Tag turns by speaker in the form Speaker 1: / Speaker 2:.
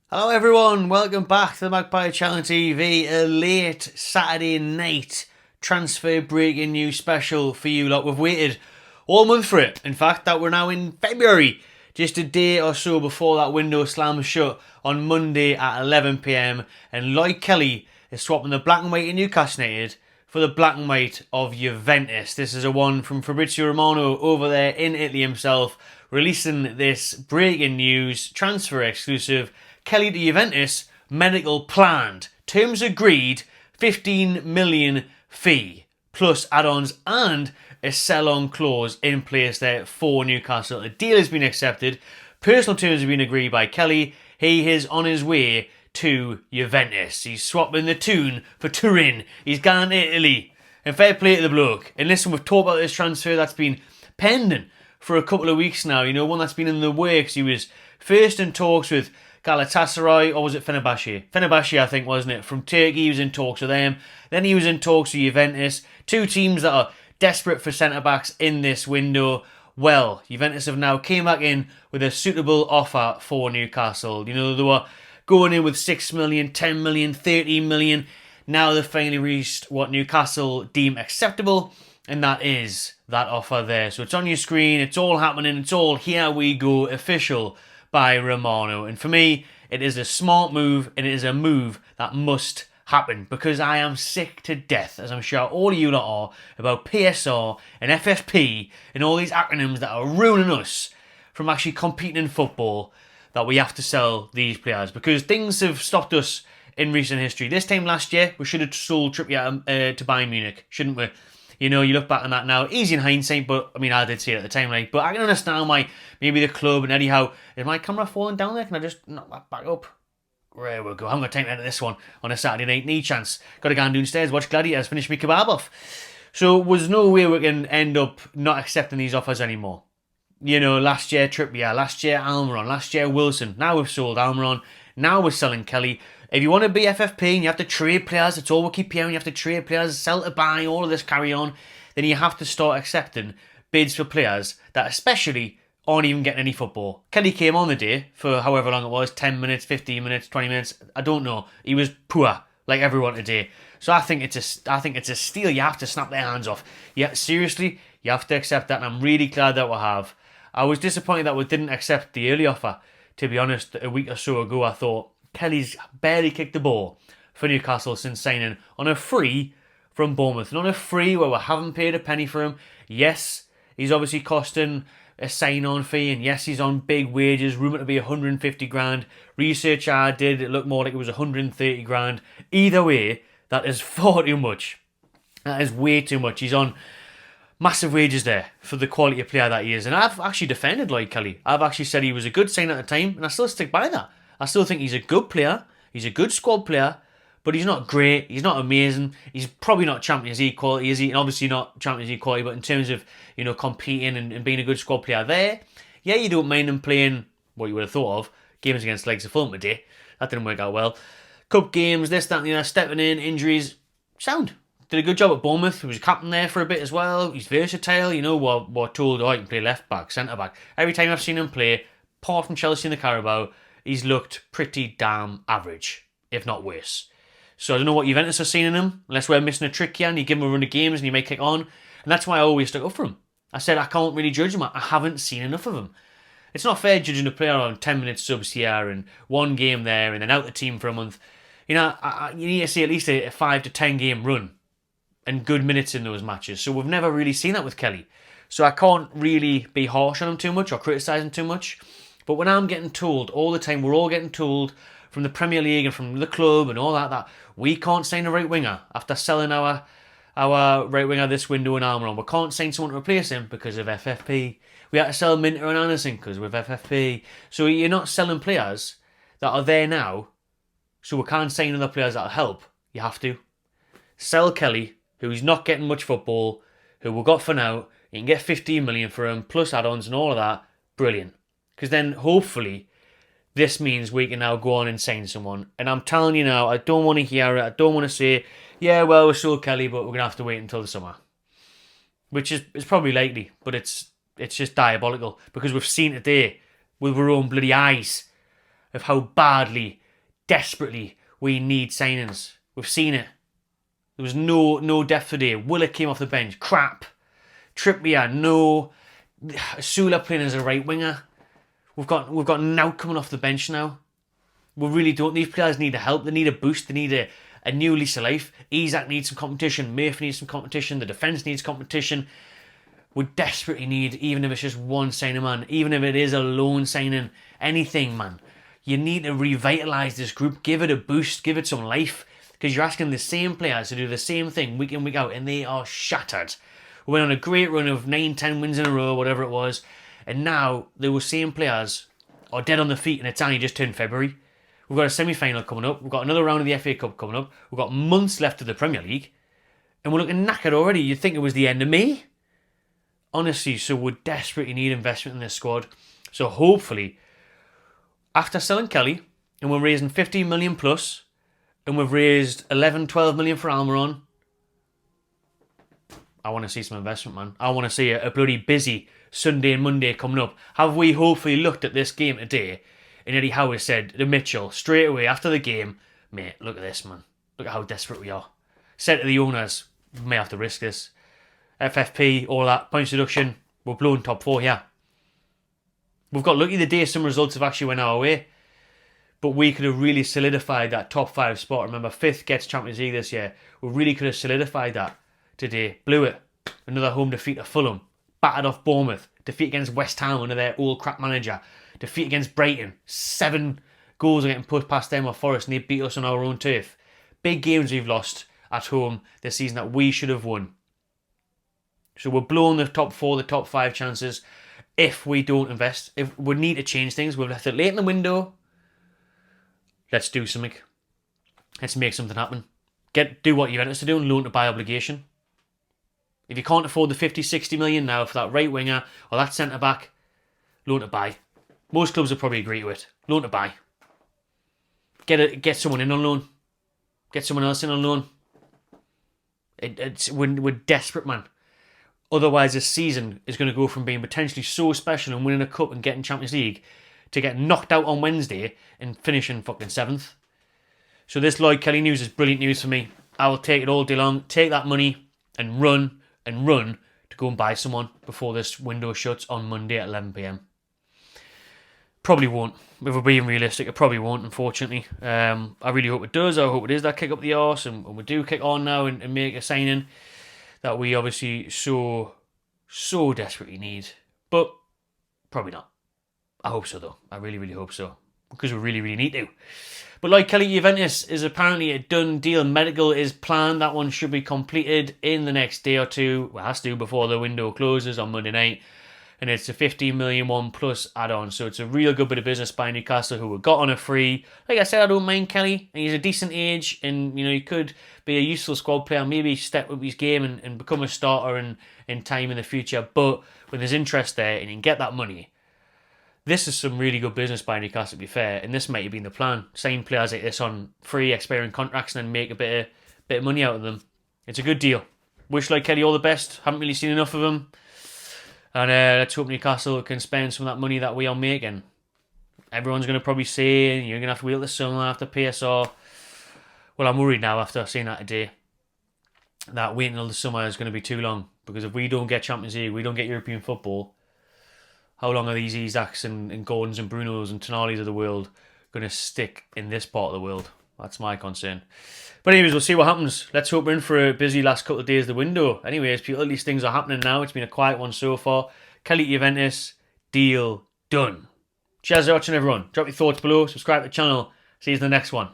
Speaker 1: Hello everyone, welcome back to the Magpie Channel TV, a late Saturday night transfer breaking news special for you lot. We've waited all month for it. In fact, that we're now in February, just a day or so before that window slams shut on Monday at 11 p.m. and Lloyd Kelly is swapping the black and white in Newcastle United for the black and white of Juventus. This is a one from Fabrizio Romano over there in Italy himself, releasing this breaking news transfer exclusive. Kelly to Juventus, medical planned. Terms agreed, 15 million fee, plus add-ons and a sell-on clause in place there for Newcastle. A deal has been accepted. Personal terms have been agreed by Kelly. He is on his way to Juventus. He's swapping the tune for Turin. He's gone to Italy. And fair play to the bloke. And listen, we've talked about this transfer that's been pending for a couple of weeks now. You know, one that's been in the works. He was first in talks with Galatasaray, or was it Fenerbahce? Fenerbahce, I think, wasn't it? From Turkey, he was in talks with them. Then he was in talks with Juventus. Two teams that are desperate for centre-backs in this window. Well, Juventus have now came back in with a suitable offer for Newcastle. You know, they were going in with 6 million, 10 million, 13 million. Now they've finally reached what Newcastle deem acceptable, and that is that offer there. So it's on your screen, it's all happening, it's all here we go, official by Romano. And for me, it is a smart move, and it is a move that must happen, because I am sick to death, as I'm sure all of you lot are, about PSR and FFP and all these acronyms that are ruining us from actually competing in football, that we have to sell these players, because things have stopped us in recent history. This time last year, we should have sold Trippier to Bayern Munich, shouldn't we? You know, you look back on that now, easy in hindsight, but I mean, I did see it at the time, right? But I can understand why maybe the club and Eddie Howe, is my camera falling down there? Can I just knock that back up? There we go. I'm going to take that to this one on a Saturday night. Knee chance. Got to go downstairs, watch Gladiators, finish me kebab off. So there's no way we can end up not accepting these offers anymore. You know, last year Trippier, last year Almiron, last year Wilson. Now we've sold Almiron. Now we're selling Kelly. If you want to be FFP and you have to trade players, that's all we keep hearing, you have to trade players, sell to buy, all of this carry on, then you have to start accepting bids for players that especially aren't even getting any football. Kelly came on the day for however long it was, 10 minutes, 15 minutes, 20 minutes, I don't know. He was poor, like everyone today. So I think it's a steal. You have to snap their hands off. Yeah, seriously, you have to accept that, and I'm really glad that we have. I was disappointed that we didn't accept the early offer. To be honest, a week or so ago, I thought Kelly's barely kicked the ball for Newcastle since signing on a free from Bournemouth. And on a free where we haven't paid a penny for him. Yes, he's obviously costing a sign-on fee, and yes, he's on big wages, rumoured to be 150 grand. Research I did, it looked more like it was 130 grand. Either way, that is far too much. That is way too much. He's on massive wages there for the quality of player that he is. And I've actually defended Lloyd Kelly. I've actually said he was a good sign at the time, and I still stick by that. I still think he's a good player. He's a good squad player, but he's not great. He's not amazing. He's probably not Champions League quality, is he? And obviously not Champions League quality, but in terms of, you know, competing and being a good squad player there, yeah, you don't mind him playing what you would have thought of games against Legs of Fulham today. That didn't work out well. Cup games, this, that, and the other, stepping in, injuries, sound. Did a good job at Bournemouth. He was captain there for a bit as well. He's versatile. You know, we're told, oh, he can play left back, centre back. Every time I've seen him play, apart from Chelsea in the Carabao, he's looked pretty damn average, if not worse. So I don't know what Juventus are seeing in him, unless we're missing a trick here and you give him a run of games and he may kick on. And that's why I always stuck up for him. I said I can't really judge him. I haven't seen enough of him. It's not fair judging a player on 10 minute subs here and one game there and then out the team for a month. You know, you need to see at least a 5 to 10 game run and good minutes in those matches. So we've never really seen that with Kelly. So I can't really be harsh on him too much or criticise him too much. But when I'm getting told all the time, we're all getting told from the Premier League and from the club and all that we can't sign a right winger after selling our right winger this window in Almiron. We can't sign someone to replace him because of FFP. We had to sell Minter and Anderson because of FFP. So you're not selling players that are there now, so we can't sign other players that'll help. You have to sell Kelly, who's not getting much football, who we've got for now. You can get 15 million for him, plus add-ons and all of that. Brilliant. Because then, hopefully, this means we can now go on and sign someone. And I'm telling you now, I don't want to hear it. I don't want to say, yeah, well, we're sold Kelly, but we're going to have to wait until the summer. Which is probably likely, but it's just diabolical. Because we've seen it today with our own bloody eyes of how badly, desperately we need signings. We've seen it. There was no depth today. Willock came off the bench. Crap. Trippier, no. Sula playing as a right winger. We've got Now coming off the bench now. We really don't. These players need help. They need a boost. They need a new lease of life. Isak needs some competition. Murphy needs some competition. The defence needs competition. We desperately need, even if it's just one signing, man. Even if it is a loan signing. Anything, man. You need to revitalise this group. Give it a boost. Give it some life. Because you're asking the same players to do the same thing week in, week out. And they are shattered. We went on a great run of 9-10 wins in a row, whatever it was. And now, those same players are dead on their feet. And it's only just turned February. We've got a semi-final coming up. We've got another round of the FA Cup coming up. We've got months left of the Premier League. And we're looking knackered already. You'd think it was the end of May. Honestly, so we desperately need investment in this squad. So hopefully, after selling Kelly, and we're raising 15 million plus, and we've raised 11, 12 million for Almiron, I want to see some investment, man. I want to see a bloody busy Sunday and Monday coming up. Have we hopefully looked at this game today? And Eddie Howe said to Mitchell straight away after the game, mate, look at this, man. Look at how desperate we are. Said to the owners, we may have to risk this. FFP, all that, points deduction, we're blowing top 4 here. We've got lucky the day some results have actually went our way. But we could have really solidified that top 5 spot. Remember, 5th gets Champions League this year. We really could have solidified that today. Blew it. Another home defeat to Fulham. Battered off Bournemouth. Defeat against West Ham under their old crap manager. Defeat against Brighton. 7 goals are getting put past them or Forest and they beat us on our own turf. Big games we've lost at home this season that we should have won. So we're blowing the top 4, the top 5 chances if we don't invest. If we need to change things, we've left it late in the window. Let's do something. Let's make something happen. Do what Juventus are doing, loan to buy obligation. If you can't afford the 50, 60 million now for that right winger or that centre back, loan to buy. Most clubs will probably agree to it. Loan to buy. Get someone in on loan. Get someone else in on loan. We're desperate, man. Otherwise, this season is going to go from being potentially so special and winning a cup and getting Champions League to get knocked out on Wednesday and finishing fucking 7th. So this Lloyd Kelly news is brilliant news for me. I will take it all day long. Take that money and run to go and buy someone before this window shuts on Monday at 11 p.m. Probably won't. If we're being realistic, it probably won't, unfortunately. I really hope it does. I hope it is that kick up the arse and we do kick on now and make a signing that we obviously so desperately need. But probably not. I hope so, though. I really, really hope so. Because we really, really need to. But like Kelly, Juventus is apparently a done deal. Medical is planned. That one should be completed in the next day or two. Well, it has to before the window closes on Monday night. And it's a 15 million one plus add-on. So it's a real good bit of business by Newcastle, who were got on a free. Like I said, I don't mind Kelly. He's a decent age and, he could be a useful squad player. Maybe step up his game and become a starter in time in the future. But when there's interest there and you can get that money, this is some really good business by Newcastle, to be fair. And this might have been the plan. Sign players like this on free expiring contracts and then make a bit of money out of them. It's a good deal. Wish like Kelly all the best. Haven't really seen enough of him. And let's hope Newcastle can spend some of that money that we are making. Everyone's going to probably say, you're going to have to wait till the summer after PSR. Well, I'm worried now after seeing that today, that waiting till the summer is going to be too long. Because if we don't get Champions League, we don't get European football, how long are these Isaks and Gordons and Brunos and Tonalis of the world going to stick in this part of the world? That's my concern. But anyways, we'll see what happens. Let's hope we're in for a busy last couple of days of the window. Anyways, people, at least things are happening now. It's been a quiet one so far. Kelly Juventus, deal done. Cheers for watching, everyone. Drop your thoughts below. Subscribe to the channel. See you in the next one.